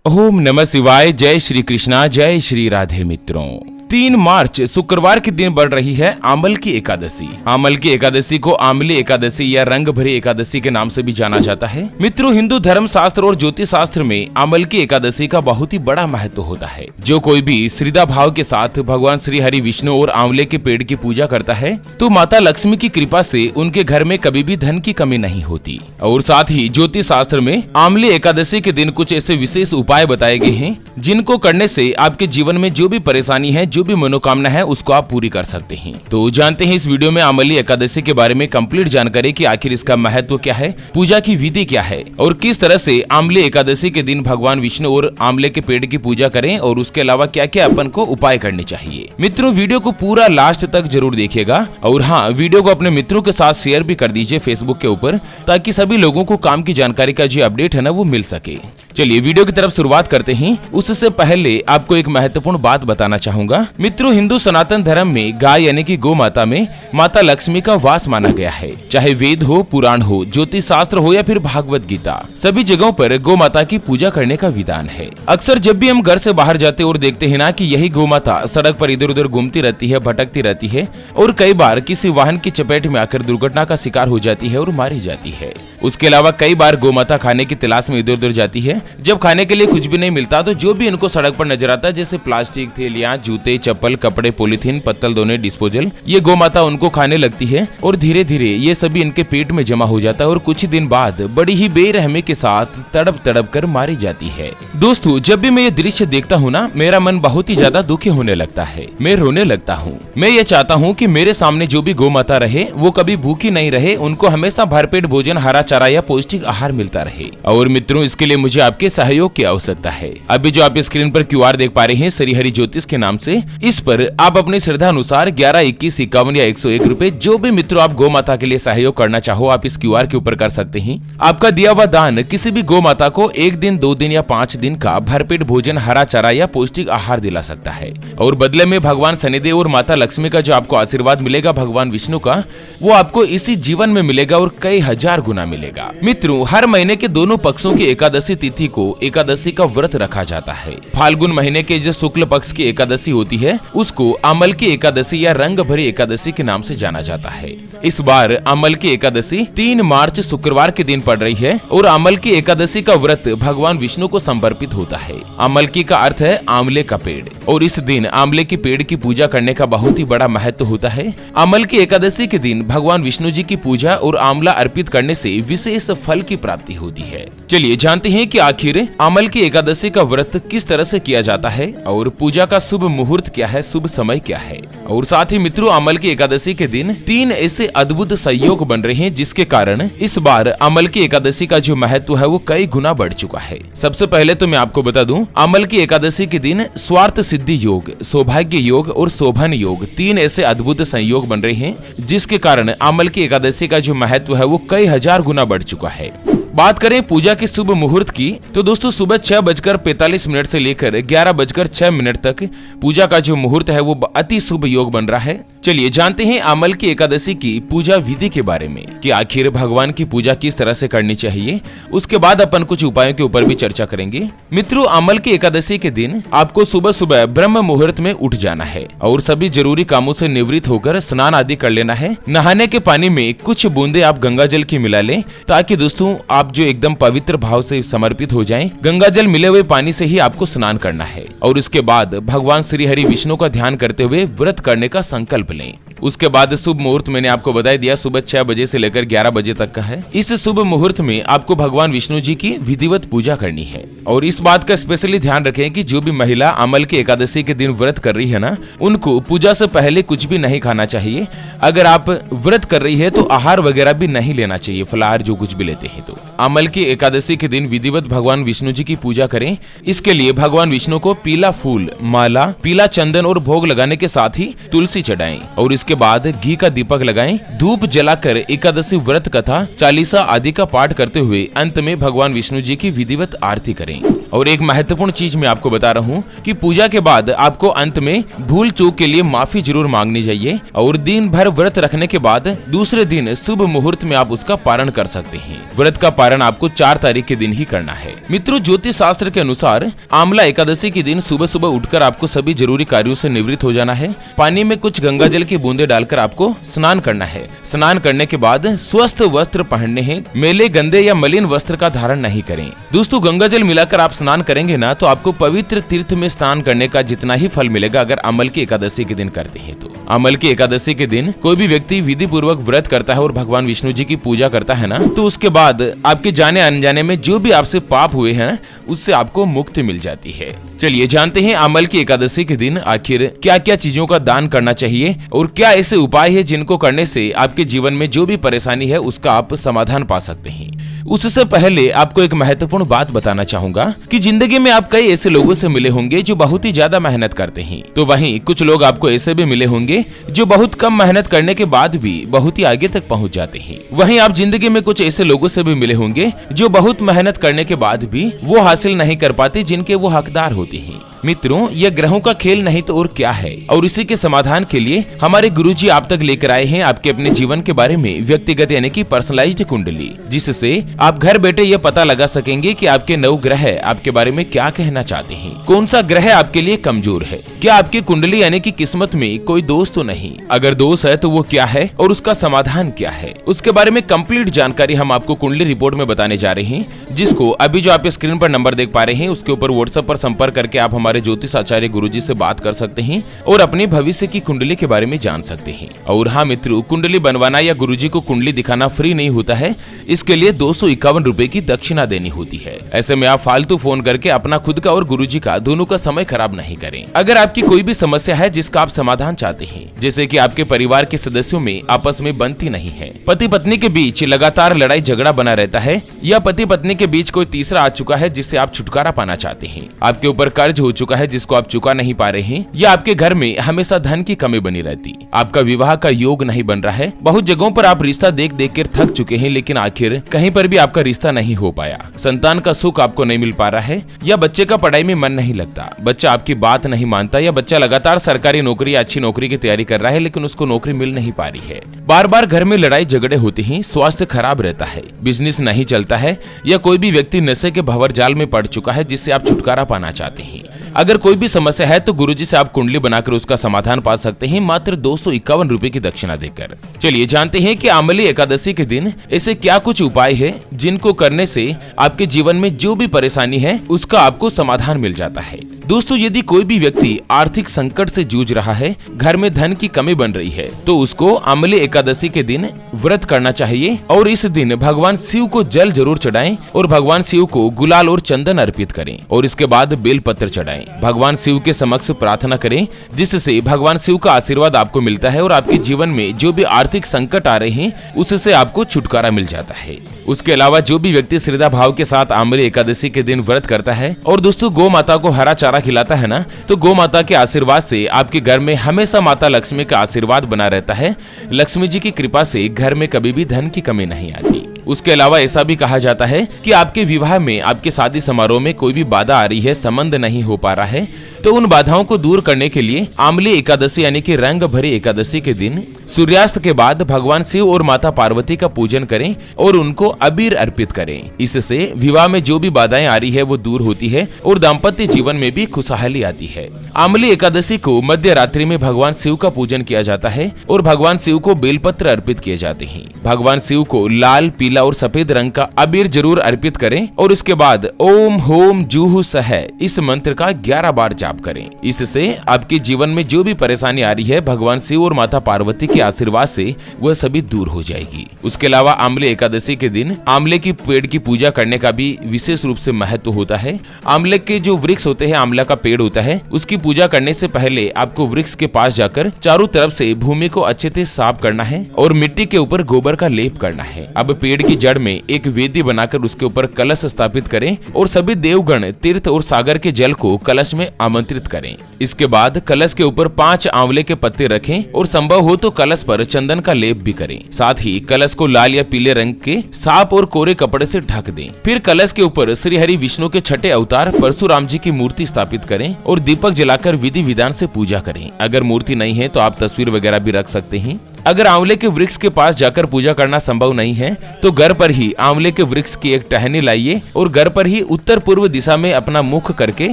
ओम नमः शिवाय। जय श्री कृष्णा, जय श्री राधे। मित्रों, 3 मार्च शुक्रवार के दिन बढ़ रही है आमल की एकादशी। आमल की एकादशी को आमली एकादशी या रंग भरी एकादशी के नाम से भी जाना जाता है। मित्रों, हिंदू धर्म शास्त्र और ज्योतिष शास्त्र में आमल की एकादशी का बहुत ही बड़ा महत्व होता है। जो कोई भी श्रद्धा भाव के साथ भगवान श्री हरि विष्णु और आंवले के पेड़ की पूजा करता है तो माता लक्ष्मी की कृपा से उनके घर में कभी भी धन की कमी नहीं होती। और साथ ही ज्योतिष शास्त्र में आमली एकादशी के दिन कुछ ऐसे विशेष उपाय बताए गए हैं जिनको करने से आपके जीवन में जो भी परेशानी है, जो भी मनोकामना है, उसको आप पूरी कर सकते हैं। तो जानते हैं इस वीडियो में आमली एकादशी के बारे में कंप्लीट जानकारी कि आखिर इसका महत्व क्या है, पूजा की विधि क्या है और किस तरह से आमली एकादशी के दिन भगवान विष्णु और आंवले के पेड़ की पूजा करें और उसके अलावा क्या क्या अपन को उपाय करने चाहिए। मित्रों, वीडियो को पूरा लास्ट तक जरूर देखिएगा और हाँ, वीडियो को अपने मित्रों के साथ शेयर भी कर दीजिए फेसबुक के ऊपर, ताकि सभी लोगों को काम की जानकारी का जो अपडेट है ना वो मिल सके। चलिए वीडियो की तरफ शुरुआत करते हैं। उससे पहले आपको एक महत्वपूर्ण बात बताना चाहूंगा। मित्रों, हिंदू सनातन धर्म में गाय यानी कि गौ माता में माता लक्ष्मी का वास माना गया है। चाहे वेद हो, पुराण हो, ज्योतिष शास्त्र हो या फिर भागवत गीता, सभी जगहों पर गौ माता की पूजा करने का विधान है। अक्सर जब भी हम घर से बाहर जाते और देखते हैं ना कि यही गौ माता सड़क पर इधर उधर घूमती रहती है, भटकती रहती है और कई बार किसी वाहन की चपेट में आकर दुर्घटना का शिकार हो जाती है और मारी जाती है। उसके अलावा कई बार गौ माता खाने की तलाश में इधर उधर जाती है। जब खाने के लिए कुछ भी नहीं मिलता तो जो भी इनको सड़क पर नजर आता है, जैसे प्लास्टिक, थैलियां, जूते, चप्पल, कपड़े, पॉलीथीन, पत्तल दोने, डिस्पोजल, ये गौ माता उनको खाने लगती है और धीरे धीरे ये सभी इनके पेट में जमा हो जाता है और कुछ दिन बाद बड़ी ही बेरहमी के साथ तड़प तड़प कर मारी जाती है। दोस्तों, जब भी मैं ये दृश्य देखता हूँ ना, मेरा मन बहुत ही ज्यादा दुखी होने लगता है। मैं रोने लगता हूँ। मैं ये चाहता हूँ कि मेरे सामने जो भी गौ माता रहे वो कभी भूखी नहीं रहे, उनको हमेशा भरपेट भोजन, हरा चारा या पौष्टिक आहार मिलता रहे। और मित्रों, इसके लिए मुझे आपके सहयोग की आवश्यकता है। अभी जो आप स्क्रीन पर QR देख पा रहे हैं श्री हरि ज्योतिष के नाम से, इस पर आप अपनी श्रद्धा अनुसार 11, 21, 51 या 101 रुपए, जो भी मित्रों आप गौ माता के लिए सहयोग करना चाहो, आप इस QR के ऊपर कर सकते हैं। आपका दिया हुआ दान किसी भी गौ माता को 1 दिन, 2 दिन या 5 दिन का भरपेट भोजन, हरा चारा या पौष्टिक आहार दिला सकता है। और बदले में भगवान शनिदेव और माता लक्ष्मी का जो आपको आशीर्वाद मिलेगा, भगवान विष्णु का, वो आपको इसी जीवन में मिलेगा और कई हजार गुना मिलेगा। मित्रों, हर महीने के दोनों पक्षों की एकादशी तिथि को एकादशी का व्रत रखा जाता है। फाल्गुन महीने के जो शुक्ल पक्ष की एकादशी होती है उसको आमल की एकादशी या रंग भरी एकादशी के नाम से जाना जाता है। इस बार आमल की एकादशी 3 मार्च शुक्रवार के दिन पड़ रही है और आमल की एकादशी का व्रत भगवान विष्णु को समर्पित होता है। आमल की का अर्थ है आंवले का पेड़ और इस दिन आंवले के पेड़ की पूजा करने का बहुत ही बड़ा महत्व होता है। आमल की एकादशी के दिन भगवान विष्णु जी की पूजा और आंवला अर्पित करने से विशेष फल की प्राप्ति होती है। चलिए जानते हैं कि आखिर आमल की एकादशी का व्रत किस तरह से किया जाता है और पूजा का शुभ मुहूर्त क्या है, शुभ समय क्या है। और साथ ही मित्रों, आमल की एकादशी के दिन 3 ऐसे अद्भुत संयोग बन रहे हैं जिसके कारण इस बार आमल की एकादशी का जो महत्व है वो कई गुना बढ़ चुका है। सबसे पहले तो मैं आपको बता दूं, आमल की एकादशी के दिन स्वार्थ सिद्धि योग, सौभाग्य योग और शोभन योग, 3 ऐसे अद्भुत संयोग बन रहे हैं जिसके कारण आमल की एकादशी का जो महत्व है वो कई हजार गुना बढ़ चुका है। बात करें पूजा के शुभ मुहूर्त की तो दोस्तों, सुबह 6:45 से लेकर 11:06 तक पूजा का जो मुहूर्त है वो अति शुभ योग बन रहा है। चलिए जानते हैं आमल की एकादशी की पूजा विधि के बारे में कि आखिर भगवान की पूजा किस तरह से करनी चाहिए। उसके बाद अपन कुछ उपायों के ऊपर भी चर्चा करेंगे। मित्रों, आमल की एकादशी के दिन आपको सुबह सुबह ब्रह्म मुहूर्त में उठ जाना है और सभी जरूरी कामों से निवृत्त होकर स्नान आदि कर लेना है। नहाने के पानी में कुछ बूंदे आप गंगा जल की मिला लें ताकि दोस्तों आप जो एकदम पवित्र भाव से समर्पित हो जाएं। गंगा जल मिले हुए पानी से ही आपको स्नान करना है और उसके बाद भगवान श्री हरि विष्णु का ध्यान करते हुए व्रत करने का संकल्प लें। उसके बाद शुभ मुहूर्त मैंने आपको बता दिया, सुबह 6 बजे से लेकर 11 बजे तक का है। इस शुभ मुहूर्त में आपको भगवान विष्णु जी की विधिवत पूजा करनी है और इस बात का स्पेशली ध्यान रखें कि जो भी महिला आमल की एकादशी के दिन व्रत कर रही है ना, उनको पूजा से पहले कुछ भी नहीं खाना चाहिए। अगर आप व्रत कर रही है तो आहार वगैरह भी नहीं लेना चाहिए, फलाहार जो कुछ भी लेते हैं। तो आमल की एकादशी के दिन विधिवत भगवान विष्णु जी की पूजा करें। इसके लिए भगवान विष्णु को पीला फूल, माला, पीला चंदन और भोग लगाने के साथ ही तुलसी चढ़ाएं और उसके बाद घी का दीपक लगाएं, धूप जलाकर एकादशी व्रत कथा, चालीसा आदि का पाठ करते हुए अंत में भगवान विष्णु जी की विधिवत आरती करें। और एक महत्वपूर्ण चीज मैं आपको बता रहा हूँ कि पूजा के बाद आपको अंत में भूल चूक के लिए माफी जरूर मांगनी चाहिए और दिन भर व्रत रखने के बाद दूसरे दिन शुभ मुहूर्त में आप उसका पारण कर सकते हैं। व्रत का पारण आपको 4 तारीख के दिन ही करना है। मित्रों, ज्योतिष शास्त्र के अनुसार आंवला एकादशी के दिन सुबह सुबह उठकर आपको सभी जरूरी कार्यों से निवृत्त हो जाना है। पानी में कुछ गंगा जल की बूंदे डालकर आपको स्नान करना है। स्नान करने के बाद स्वस्थ वस्त्र पहनने हैं, मेले गंदे या मलिन वस्त्र का धारण नहीं करें। दोस्तों, गंगा जल मिलाकर आप स्नान करेंगे ना तो आपको पवित्र तीर्थ में स्नान करने का जितना ही फल मिलेगा अगर अमल की एकादशी के दिन करते हैं तो। अमल की एकादशी के दिन कोई भी व्यक्ति विधि पूर्वक व्रत करता है और भगवान विष्णु जी की पूजा करता है ना, तो उसके बाद आपके जाने अनजाने में जो भी आपसे पाप हुए हैं उससे आपको मुक्ति मिल जाती है। चलिए जानते हैं अमल की एकादशी के दिन आखिर क्या क्या चीजों का दान करना चाहिए और क्या ऐसे उपाय है जिनको करने से आपके जीवन में जो भी परेशानी है उसका आप समाधान पा सकते हैं। उससे पहले आपको एक महत्वपूर्ण बात बताना चाहूंगा कि जिंदगी में आप कई ऐसे लोगों से मिले होंगे जो बहुत ही ज्यादा मेहनत करते हैं, तो वहीं कुछ लोग आपको ऐसे भी मिले होंगे जो बहुत कम मेहनत करने के बाद भी बहुत ही आगे तक पहुंच जाते हैं। वहीं आप जिंदगी में कुछ ऐसे लोगों से भी मिले होंगे जो बहुत मेहनत करने के बाद भी वो हासिल नहीं कर पाते जिनके वो हकदार होते हैं। मित्रों, यह ग्रहों का खेल नहीं तो और क्या है, और इसी के समाधान के लिए हमारे गुरुजी आप तक लेकर आए हैं आपके अपने जीवन के बारे में व्यक्तिगत यानी कि पर्सनलाइज्ड कुंडली, जिससे आप घर बैठे ये पता लगा सकेंगे कि आपके 9 ग्रह आपके बारे में क्या कहना चाहते हैं, कौन सा ग्रह आपके लिए कमजोर है, क्या आपकी कुंडली यानी कि किस्मत में कोई दोष तो नहीं, अगर दोष है तो वो क्या है और उसका समाधान क्या है, उसके बारे में कंप्लीट जानकारी हम आपको कुंडली रिपोर्ट में बताने जा रहे हैं, जिसको अभी जो आप स्क्रीन पर नंबर देख पा रहे हैं उसके ऊपर व्हाट्सएप पर संपर्क करके आप हमारे ज्योतिष आचार्य गुरुजी से बात कर सकते हैं और अपने भविष्य की कुंडली के बारे में जान सकते हैं। और हाँ मित्रों, कुंडली बनवाना या गुरुजी को कुंडली दिखाना फ्री नहीं होता है, इसके लिए 251 रुपए की दक्षिणा देनी होती है। ऐसे में आप फालतू फोन करके अपना खुद का और गुरुजी का दोनों का समय खराब नहीं करें। अगर आपकी कोई भी समस्या है जिसका आप समाधान चाहते हैं, जैसे कि आपके परिवार के सदस्यों में आपस में बनती नहीं है, पति पत्नी के बीच लगातार लड़ाई झगड़ा बना रहता है, या पति पत्नी के बीच कोई तीसरा आ चुका है जिससे आप छुटकारा पाना चाहते हैं, आपके ऊपर कर्ज हो चुका है जिसको आप चुका नहीं पा रहे हैं, या आपके घर में हमेशा धन की कमी बनी रहती, आपका विवाह का योग नहीं बन रहा है, बहुत जगहों पर आप रिश्ता देख देख कर थक चुके हैं लेकिन आखिर कहीं पर भी आपका रिश्ता नहीं हो पाया, संतान का सुख आपको नहीं मिल पा रहा है, या बच्चे का पढ़ाई में मन नहीं लगता, बच्चा आपकी बात नहीं मानता, या बच्चा लगातार सरकारी नौकरी या अच्छी नौकरी की तैयारी कर रहा है लेकिन उसको नौकरी मिल नहीं पा रही है, बार बार घर में लड़ाई झगड़े होते हैं, स्वास्थ्य खराब रहता है, बिजनेस नहीं चलता है, या कोई भी व्यक्ति नशे के भंवर जाल में पड़ चुका है जिससे आप छुटकारा पाना चाहते हैं। अगर कोई भी समस्या है तो गुरुजी से आप कुंडली बनाकर उसका समाधान पा सकते हैं मात्र 251 रुपए की दक्षिणा देकर। चलिए जानते हैं कि आंवली एकादशी के दिन ऐसे क्या कुछ उपाय है जिनको करने से आपके जीवन में जो भी परेशानी है उसका आपको समाधान मिल जाता है। दोस्तों, यदि कोई भी व्यक्ति आर्थिक संकट से जूझ रहा है, घर में धन की कमी बन रही है, तो उसको आंवली एकादशी के दिन व्रत करना चाहिए और इस दिन भगवान शिव को जल जरूर चढ़ाएं और भगवान शिव को गुलाल और चंदन अर्पित करें और इसके बाद बेल पत्र चढ़ाएं। भगवान शिव के समक्ष प्रार्थना करें जिससे भगवान शिव का आशीर्वाद आपको मिलता है और आपके जीवन में जो भी आर्थिक संकट आ रहे हैं उससे आपको छुटकारा मिल जाता है। उसके अलावा जो भी व्यक्ति श्रद्धा भाव के साथ आंवली एकादशी के दिन व्रत करता है और दोस्तों गौ माता को हरा चारा खिलाता है ना, तो गौ माता के आशीर्वाद से आपके घर में हमेशा माता लक्ष्मी का आशीर्वाद बना रहता है। लक्ष्मी जी की कृपा से घर में कभी भी धन की कमी नहीं आती। उसके अलावा ऐसा भी कहा जाता है कि आपके विवाह में, आपके शादी समारोह में कोई भी बाधा आ रही है, संबंध नहीं हो पा रहा है, तो उन बाधाओं को दूर करने के लिए आंवली एकादशी यानी कि रंग भरी एकादशी के दिन सूर्यास्त के बाद भगवान शिव और माता पार्वती का पूजन करें और उनको अबीर अर्पित करें। इससे विवाह में जो भी बाधाएं आ रही है वो दूर होती है और दाम्पत्य जीवन में भी खुशहाली आती है। आंवली एकादशी को मध्य रात्रि में भगवान शिव का पूजन किया जाता है और भगवान शिव को बेलपत्र अर्पित किए जाते हैं। भगवान शिव को लाल, पीला और सफेद रंग का अबीर जरूर अर्पित करें और उसके बाद ओम होम जूहू सह इस मंत्र का 11 बार जाप करें। इससे आपके जीवन में जो भी परेशानी आ रही है भगवान शिव और माता पार्वती के आशीर्वाद से वह सभी दूर हो जाएगी। उसके अलावा आंवली एकादशी के दिन आंवले की पेड़ की पूजा करने का भी विशेष रूप से महत्व होता है। आंवले के जो वृक्ष होते हैं, आंवला का पेड़ होता है, उसकी पूजा करने से पहले आपको वृक्ष के पास जाकर चारों तरफ से भूमि को अच्छे से साफ करना है और मिट्टी के ऊपर गोबर का लेप करना है। अब पेड़ की जड़ में एक वेदी बनाकर उसके ऊपर कलश स्थापित करें और सभी देवगण तीर्थ और सागर के जल को कलश में आमंत्रित करें। इसके बाद कलश के ऊपर 5 आंवले के पत्ते रखें और संभव हो तो कलश पर चंदन का लेप भी करें। साथ ही कलश को लाल या पीले रंग के साफ और कोरे कपड़े से ढक दें। फिर कलश के ऊपर श्री हरि विष्णु के छठे अवतार परशुराम जी की मूर्ति स्थापित करें और दीपक जलाकर विधि विधान से पूजा करें। अगर मूर्ति नहीं है तो आप तस्वीर वगैरह भी रख सकते हैं। अगर आंवले के वृक्ष के पास जाकर पूजा करना संभव नहीं है तो घर पर ही आंवले के वृक्ष की एक टहनी लाइए और घर पर ही उत्तर पूर्व दिशा में अपना मुख करके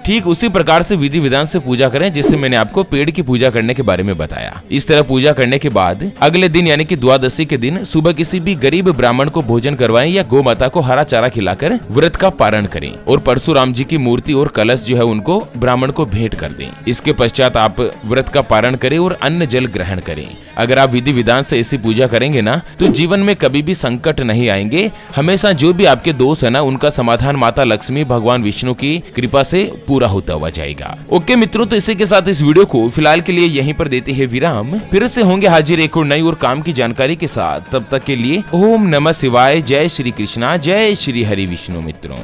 ठीक उसी प्रकार से विधि विधान से पूजा करें जिससे मैंने आपको पेड़ की पूजा करने के बारे में बताया। इस तरह पूजा करने के बाद अगले दिन यानी कि द्वादशी के दिन सुबह किसी भी गरीब ब्राह्मण को भोजन करवाएं या गौ माता को हरा चारा खिलाकर व्रत का पारण करें और परशुराम जी की मूर्ति और कलश जो है उनको ब्राह्मण को भेंट कर दें। इसके पश्चात आप व्रत का पारण करें और अन्न जल ग्रहण करें। अगर आप विधि विधान से ऐसी पूजा करेंगे ना तो जीवन में कभी भी संकट नहीं आएंगे। हमेशा जो भी आपके दोष है ना उनका समाधान माता लक्ष्मी भगवान विष्णु की कृपा से पूरा होता हुआ जाएगा। ओके मित्रों, तो इसी के साथ इस वीडियो को फिलहाल के लिए यहीं पर देते हैं विराम। फिर से होंगे हाजिर एक और नई और काम की जानकारी के साथ। तब तक के लिए ओम नमः शिवाय। जय श्री कृष्णा, जय श्री हरि विष्णु। मित्रों।